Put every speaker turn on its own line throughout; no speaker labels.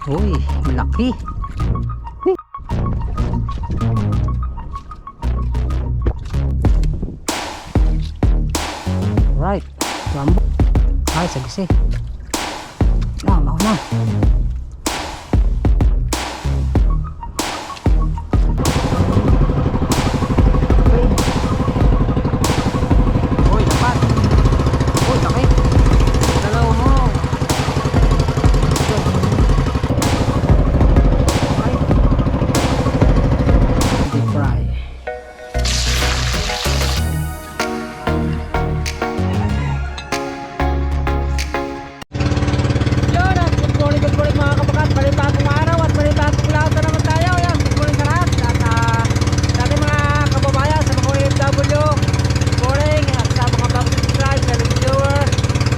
Uy, laki. Right, lambo. Ay, sagisi. Mauna. Uy, dapat. Uy, laki. Dalaw mo. Deep fry. Good morning mga kabakat, panibagong araw at panibagong lahat na naman tayo. Yan, good morning sa lahat at sa ating mga kababayan, sa mga OFW, good morning at sa mga bago subscribe, sa reviewer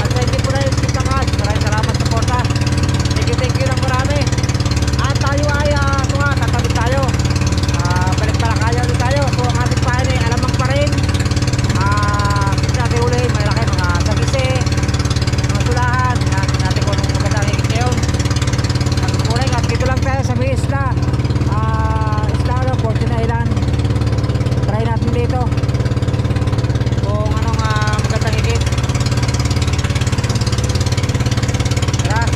at sa hindi po na yung sitakas. Maraming salamat sa porta. Thank you ng marami. At tayo ay ito nga, tatabi tayo, balik para kaya ulit tayo. So ang ating pahin ay alamang pa rin. Kasi natin uli, may laki mga sagisi, mga tulahan. Natin kung anong magandang higit ngayon. At dito lang tayo sa may isla, Fortune Island. Try natin dito kung anong magandang higit. Tara,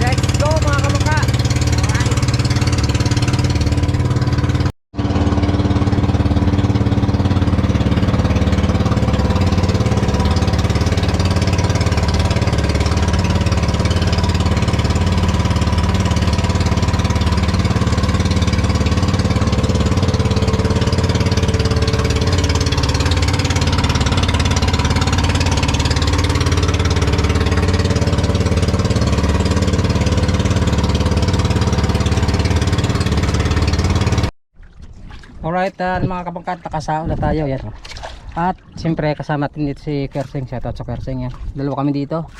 let's go mga kamukha. Alright. Alright, mga kabangkat, nakasao na tayo yan. At siyempre kasama natin dito si Kersing. Shoutout sa Kersing yan. Dalawa kami dito.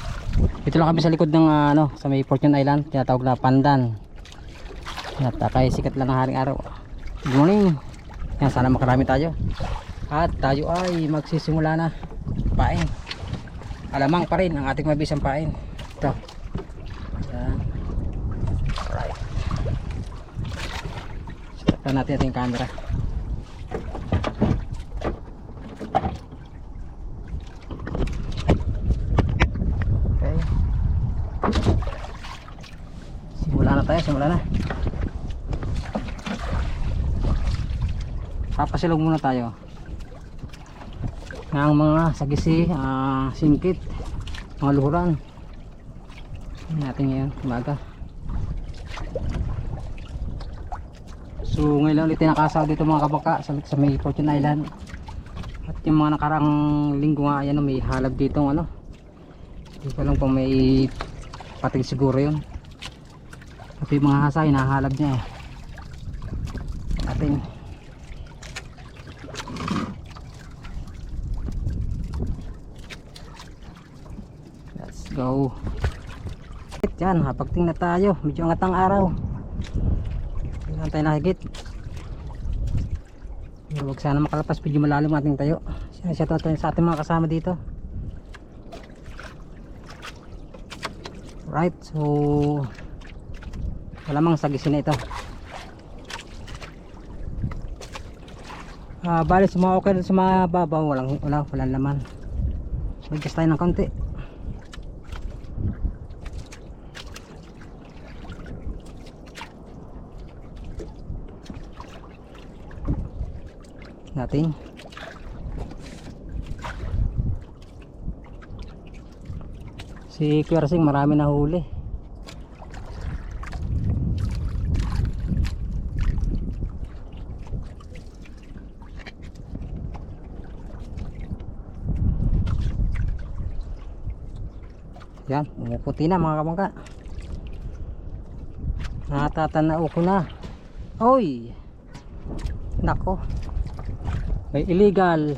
Dito lang kami sa likod ng sa may Fortune Island, tinatawag na Pandan. At kaya sikat lang ng haring araw. Good morning. Yan, sana makarami tayo. At tayo ay magsisimula na pain. Alamang pa rin ang ating mabisang pain. Ito. Yan. Alright. Sikat natin ating camera. Simula na. Papasilog muna tayo ng mga sagisi, singkit, mga luhuran. Natin ngayon umaga. So ngayon lang ulit nakasaw dito mga kabaka sa may Fortune Island. At yung mga nakarang linggo nga yan, may halab dito hindi ko lang kung may pating siguro yun. At yung mga hasa hinahalab niya ating let's go. Yan, hapagting na tayo, medyo angat ang araw. Hindi tayo nakikit. Huwag sana makalapas, medyo malalim ating tayo. Shoutout tayo sa ating mga kasama dito. Right, so malamang sagisin na ito. Bali sa mga okay, sa mga babaw walang laman. Magkas tayo ng konti. Natin si Kersing marami na huli. Yan, umuputi na mga kamangka. Natatanao ko na. Oy, nako, may illegal.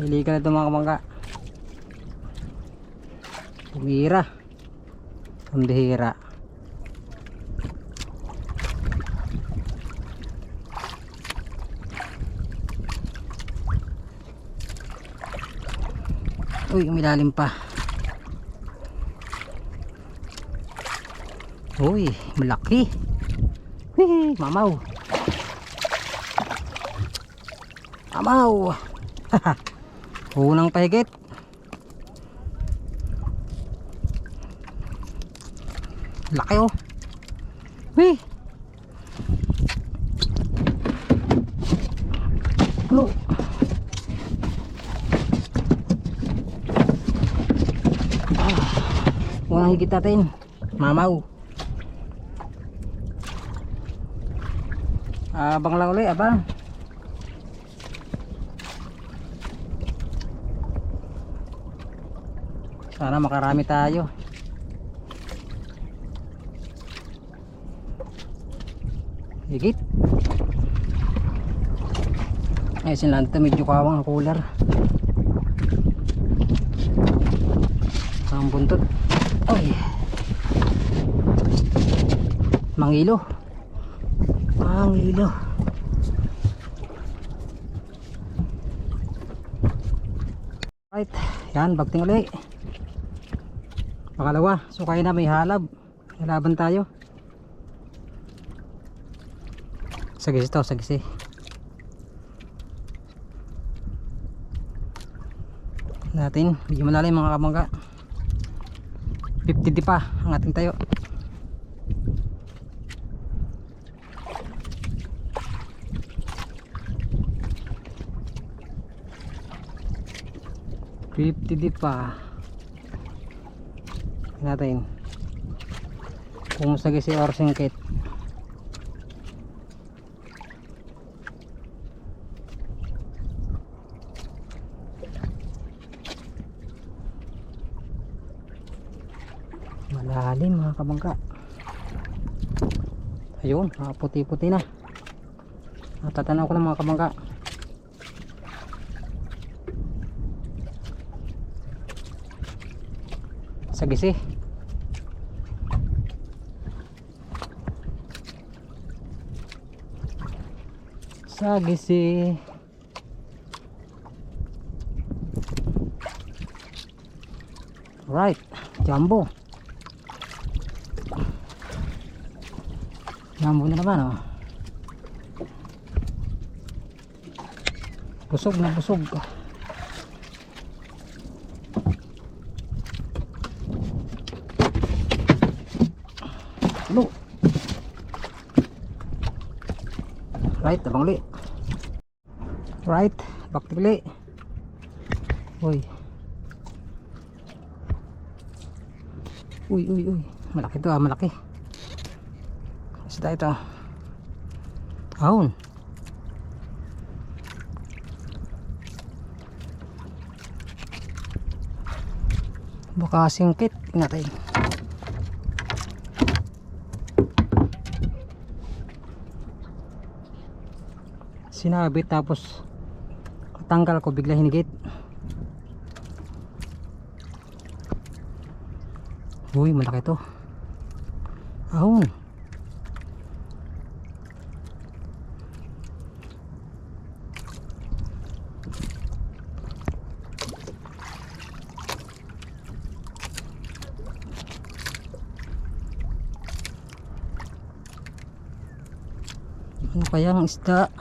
Illegal ito mga kamangka. Tumira, pambihira. Uy, umilalim pa. Uy, malaki. Hihi, mamaw. Mamaw. Unang pahigit. Laki oh. Wih. Ano? Unang higit natin. Mamaw. Abang lang ulit, abang. Sana makarami tayo. Higit. Ay, sinlanta medyo kawang ang cooler. Ang buntot. Ay. Mangilo. Mangilo. Right. Yan, bagting ulit. Pangalawa, sukay na may halab. May laban tayo. Sagisi to, sagisi. Natin, medyo malalim mga kamangga. 50 di pa ang ating tayo. Di pa natin kung sagisi or singkit. Malalim mga kabangka. Ayun, puti-puti na. Natatanaw ko na mga kabangka. Sagisi. Sagisi. Right, jumbo. Jumbo na naman oh. Busog na busog. Hello. Right, abang uli. Right, back to uli. Uy. Uy. Malaki to malaki. Sita ito. Ahon. Baka singkit. Tingnan tayo. Sinabit tapos tanggal ko bigla hinigit. Uy, malaki to. Ahon. Ano kayang isda?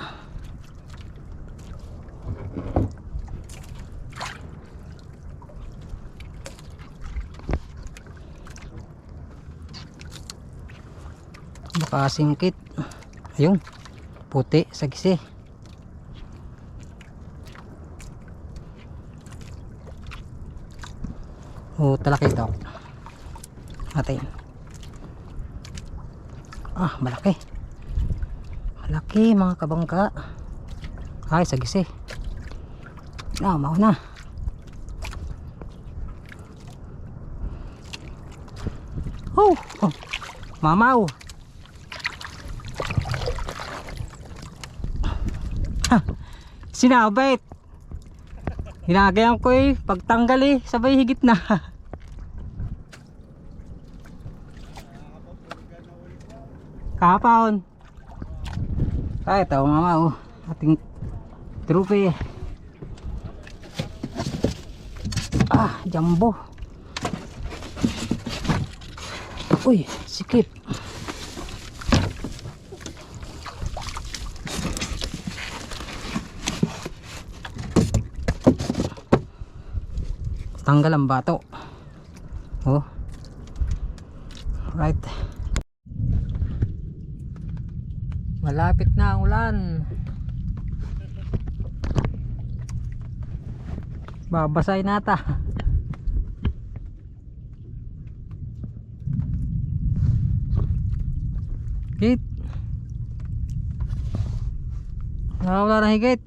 Baka singkit. Ayun, puti, sagisi. O talaki ito natin. Malaki. Malaki mga kabangka. Ay, sagisi. Mauna. Mamaw. Sinabit. Hinagayang ko pagtanggal sabay higit na. Kahapon. Ito mama ating trupe. Jumbo. Uy, sikip. Tanggal ang bato. Oh. Right. Malapit na ang ulan. Babasay nata. Higit. Wala na higit.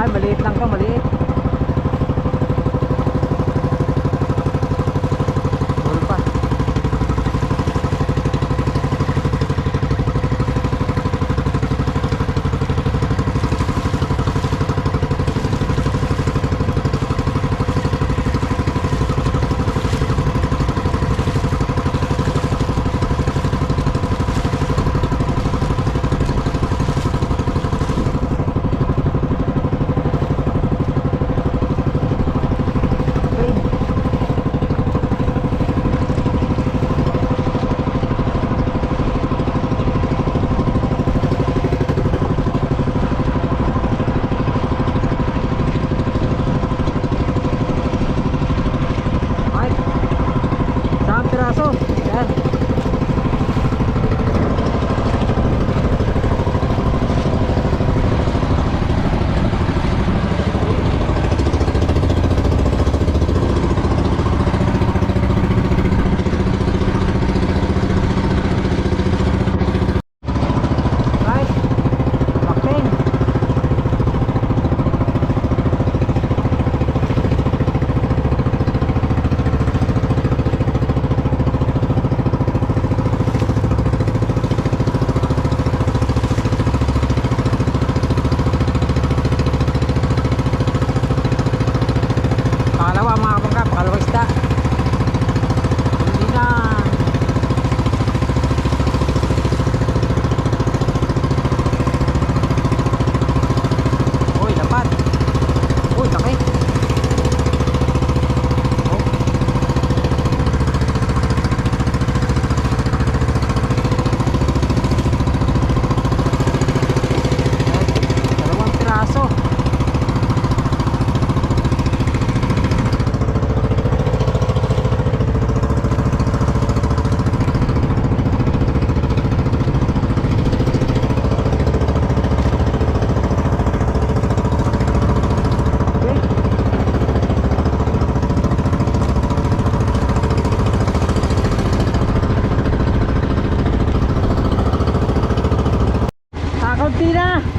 Maliit lang to, maliit. Bul pa.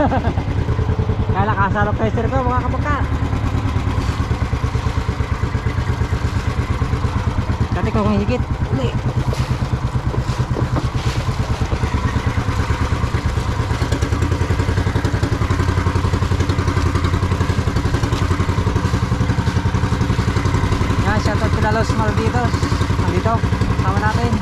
Kaya lakasan ang pressure ko mga kapaka. Dati ko kung higit. Uli. Yan, shoutout sila Los Malditos. Nandito, sama natin.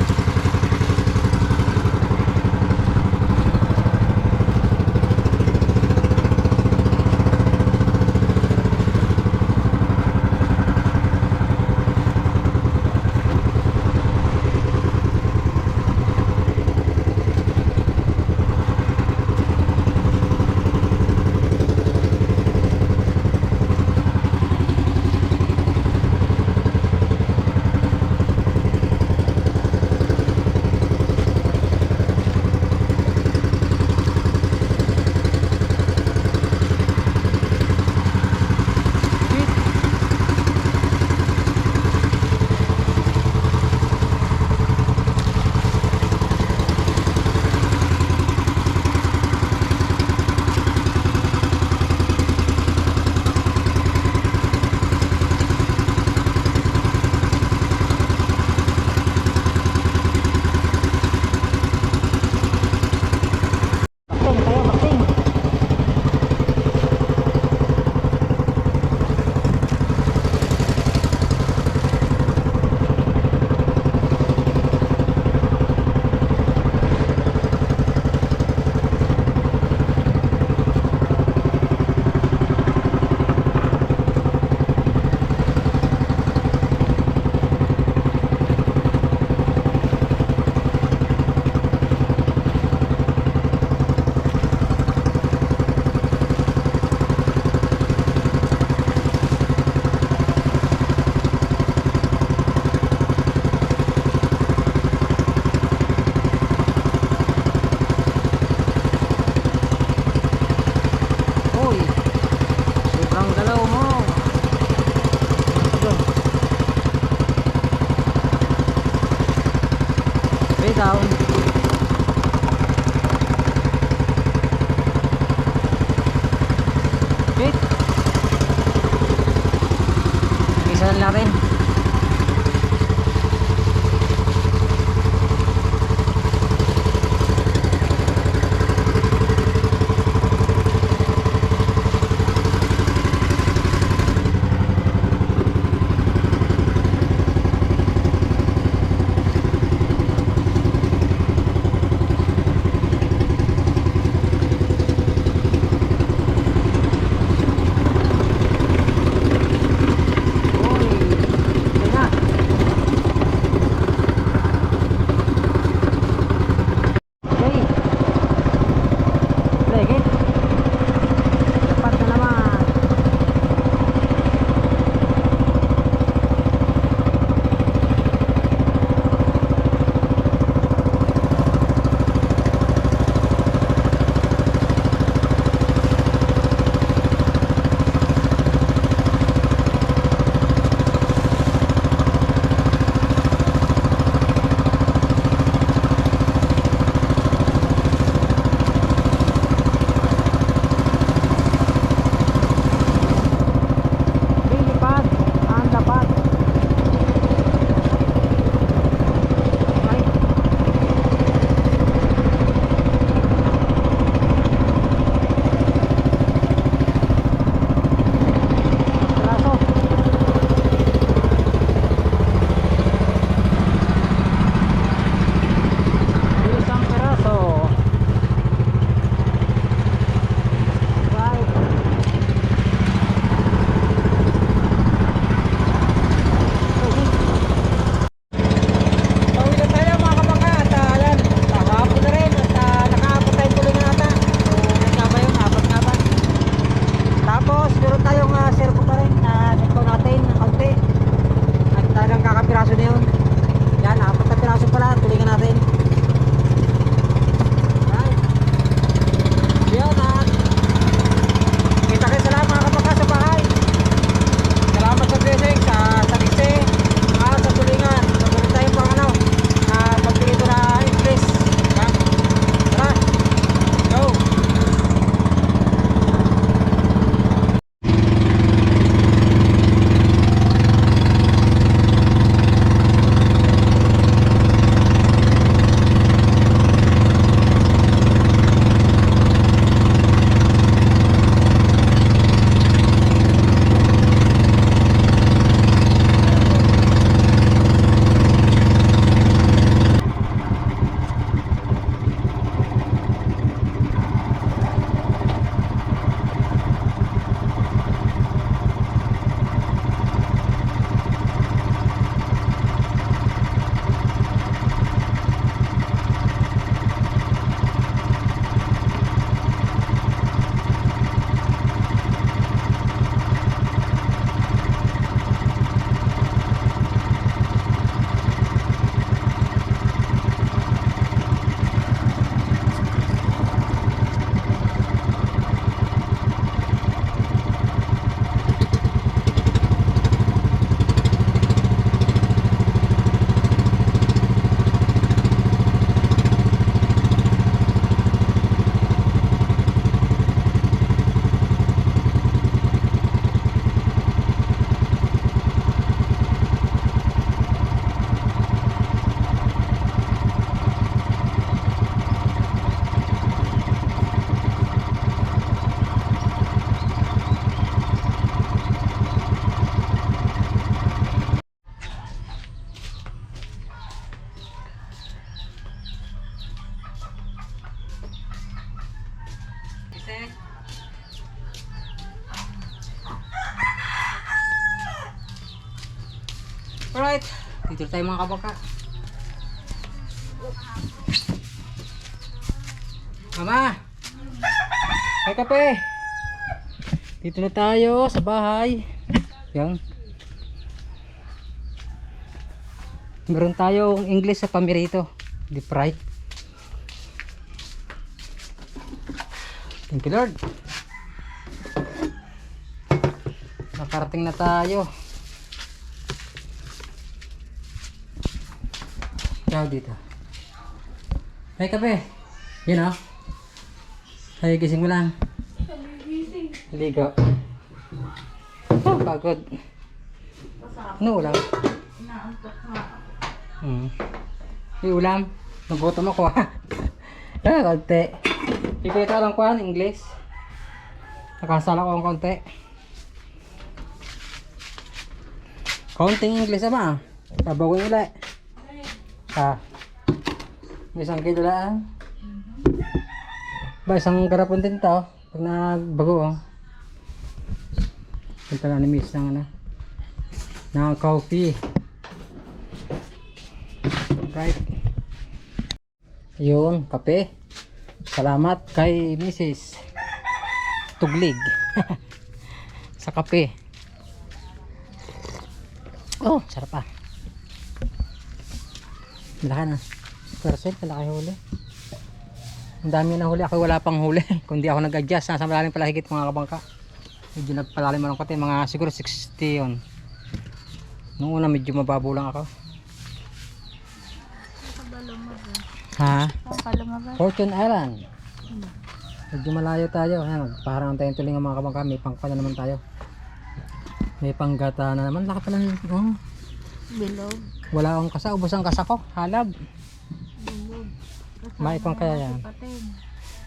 Bakting tayo, bakting. Uy, sobrang galaw mo. Doon. Way down. Wait. Isa na natin. Uy. Alright, dito tayo mga kabaka. Mama! May kape! Dito na tayo sa bahay. Yan. Meron tayong English sa pamirito. Deep fry. Thank you Lord. Nakarating na tayo. Ikaw dito. May kape. Yun o. Ay, gising mo lang. Ligo. Oh, pagod. Ano ulam? May ulam. Nagutom ako ha. Konti. Ipita lang ko ang English. Nakasala ko ang konti. Konting English ba? Sabagin ulit. May isang kilo lang. Ba, isang garapon din to. Pag nagbago, punta na ni Miss ng ng coffee. Right. Yun, kape. Salamat kay Mrs. Tuglig. Sa kape. Oh, sarap pa. Malaki na. Percent, malaki huli. Ang dami na huli. Ako wala pang huli. Kung di ako nag-adjust, nasa malalim pala higit mga kabangka. Medyo nagpalalim mo ng konti. Mga siguro 60 yun. Noong una medyo mababaw lang ako. Ha? Fortune Island. Medyo malayo tayo. Magpaharang tayong tulingan mga kabangka. May pangka na naman tayo. May panggata na naman. Laki pala. Oh.
Bilog.
Wala akong kasa. Ubos ang kasa ko. Halab.
Bilog.
May pang kaya yan.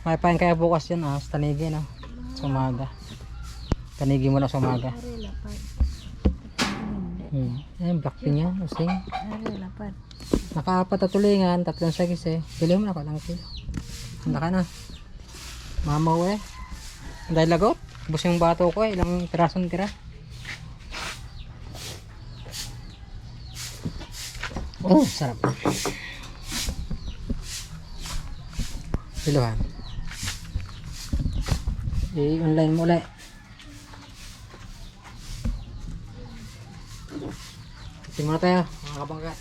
May pang kaya bukas yan sa tanigi na. Sa umaga. Tanigi mo na sa umaga. Ayan, blackpin yan. Using. Nakaapat na tulingan. 3 sagis eh. Pili mo na ka lang kilo. Handa ka na. Mamaw eh. Dahil lagot. Ubos yung bato ko eh. Ilang pirasong tira. Oh, sarap. Piluhan. I-online mo ulit. Tingnan tayo, mga kabangka.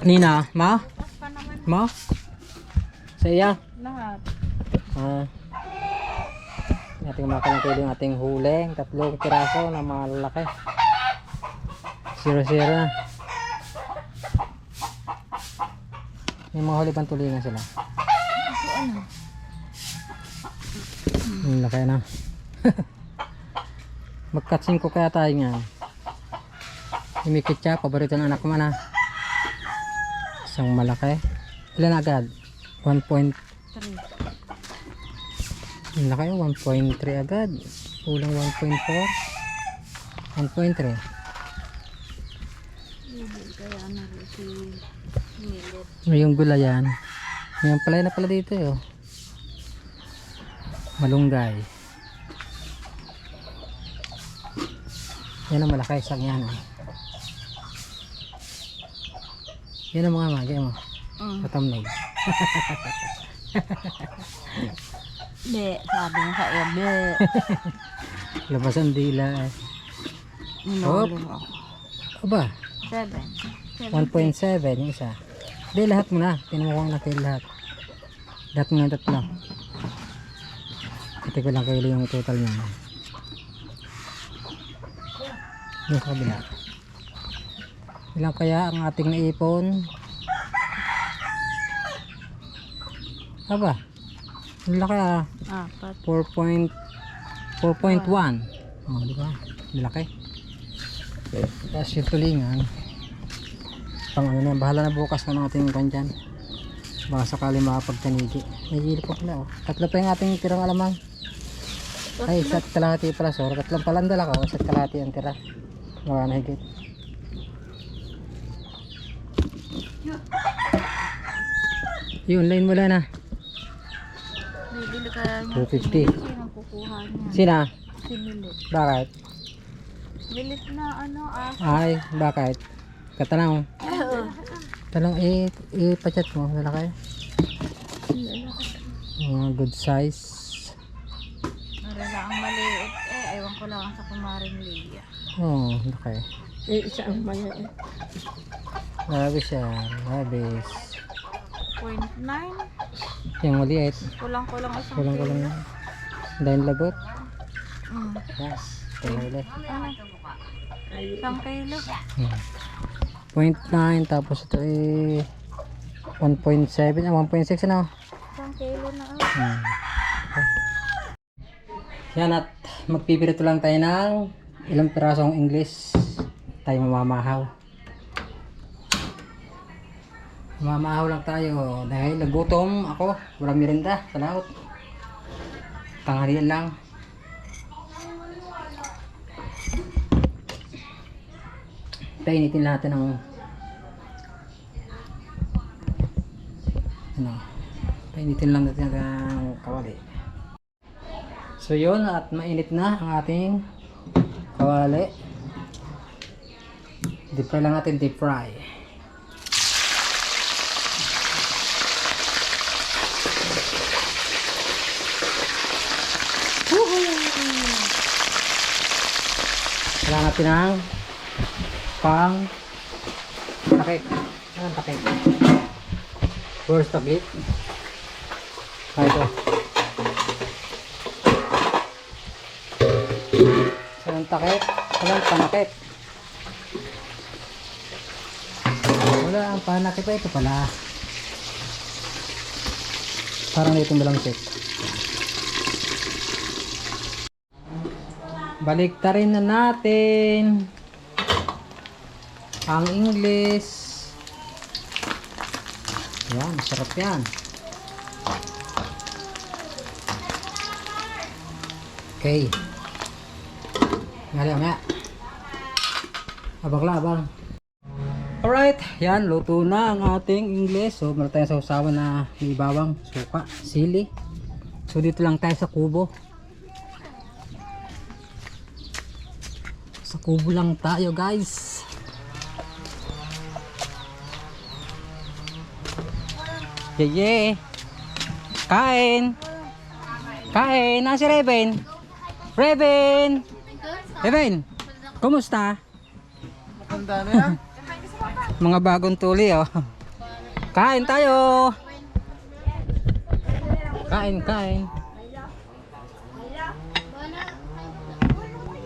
Nina, ma? Ma? Sa iya?
Lahat.
Ating makalangkili yung ating huling 3 piraso na malalaki. 0-0 na. May mga huli pang tulingan sila. Laki na. Magkatsin ko kaya tayo nga. Imikit siya, paborito ng anak mo na. Isang malaki. Ilan agad? 1.3. Laki, 1.3 agad. Kulang 1.4. 1.3.
Kaya na si Milet.
Yung gulayan. Yung palay na pala dito eh. Malunggay. Yan ang malaki isang yan. Yan ang mga magi mo. Patamnog.
Be, sabi mo sa iyo, be.
Labas ang dila eh.
Minuli mo.
Aba,
7.
1.7 yung isa. Hindi, lahat mo na. Tinamukang natin lahat. Lahat mo na 3. Ito ko lang kayo yung total niya. Yung sa kabila. Ilang kaya ang ating naipon? Aba, ang laki 4.1. Oh, di ba? Laki. Tapos yung tulingan. Pang ano na, bahala na bukas na ng ating kandyan. Baka sakali makapagtanigi. May gilip pa pala. 3 pa yung ating tirang alamang. Ay, 1 kalahati pala. Sorry, 3 pala ang dala ko. 1 kalahati ang tira. Wala na higit. Yun, line mula na.
kaya niya.
250.
Sino kukuha niya?
Sina?
Si Milit.
Bakit?
Milit na ano
Ay, bakit? Katanong. Tanong, ipachat mo. Lalaki? Good size.
Narala ang maliit ewan ko lang sa kumaring Lia.
Oh, laki.
Isa ang maliit.
Labis yan. Labis.
0.9.
Yung maliit.
Kulang-kulang isang
Kulang-kulang
kilo.
na. Dahil labot.
Mm.
Yes. Tingnan ulit.
Ano? Isang kilo.
0.9 tapos ito 1.7 1.6 ano?
Isang kilo na
Yan at magpipirito lang tayo ng ilang pirasong English tayo mamamahaw. Mamamahaw lang tayo dahil nagutom ako. Walang merienda sa laot. Tanghalian lang. Painitin natin ng painitin lang natin ng kawali. So yun, at mainit na ang ating kawali. Deep fry lang natin, deep fry. Kailangan natin ng pang takip. Anong takip? First takip. Ito. Walang takip, walang panakip. Wala ang panakip pa, ito pala. Parang dito malangkit. Baliktarin na natin ang English. Yan, sarap yan. Okay. Ngali nga. Abang. Alright, yan, luto na ang ating English. So, meron tayong sausawan na may bawang, suka, sili. So, dito lang tayo sa kubo. Sa kubo lang tayo, guys. Yeye. Kain. Kain. Nasi Raven. Raven. Raven. Kumusta?
Matanda na yan.
Mga bagong tuli, oh. Kain tayo. Kain.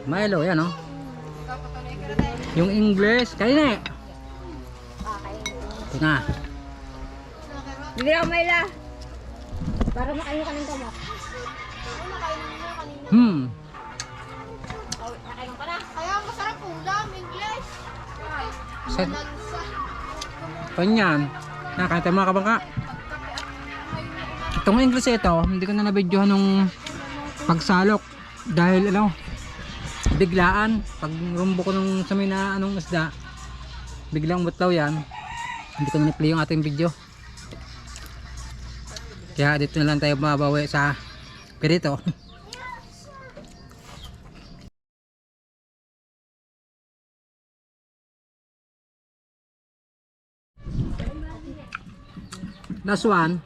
Milo, yan, oh. Yung English, kain na. Ito na.
Bili ako Mayla. Para makain ka ng kamot. Nakain ka na.
Kaya masarap ulam, English.
Sa Panyan. Nakain tayo mga kabangka. Itong English ito, hindi ko na nabidyohan nung pagsalok. Dahil biglaan. Pag rumbo ko nung sa may na anong isda, biglang butlaw yan. Hindi ko na na-play yung ating video. Kaya dito na lang tayo mabawi sa perito. Last one.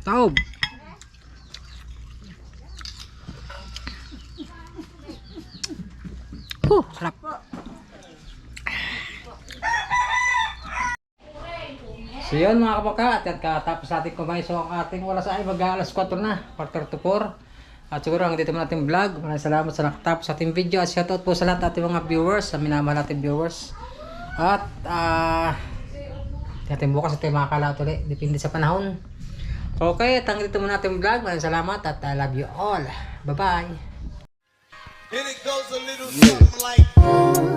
Taob. Sarap. So yun mga kabaka, at katapos natin kumain. So ang ating oras ay mag-alas 4 na, 4:04. At siguro hanggang dito muna ating vlog. Maraming salamat sa nakatapos sa ating video. At shoutout po sa lahat ating mga viewers, sa minamahal nating viewers. At natin bukas at mga kalaot ulit, depende sa panahon. Okay, at hanggang dito muna ating vlog. Maraming salamat at I love you all. Bye bye.
And it goes a little something like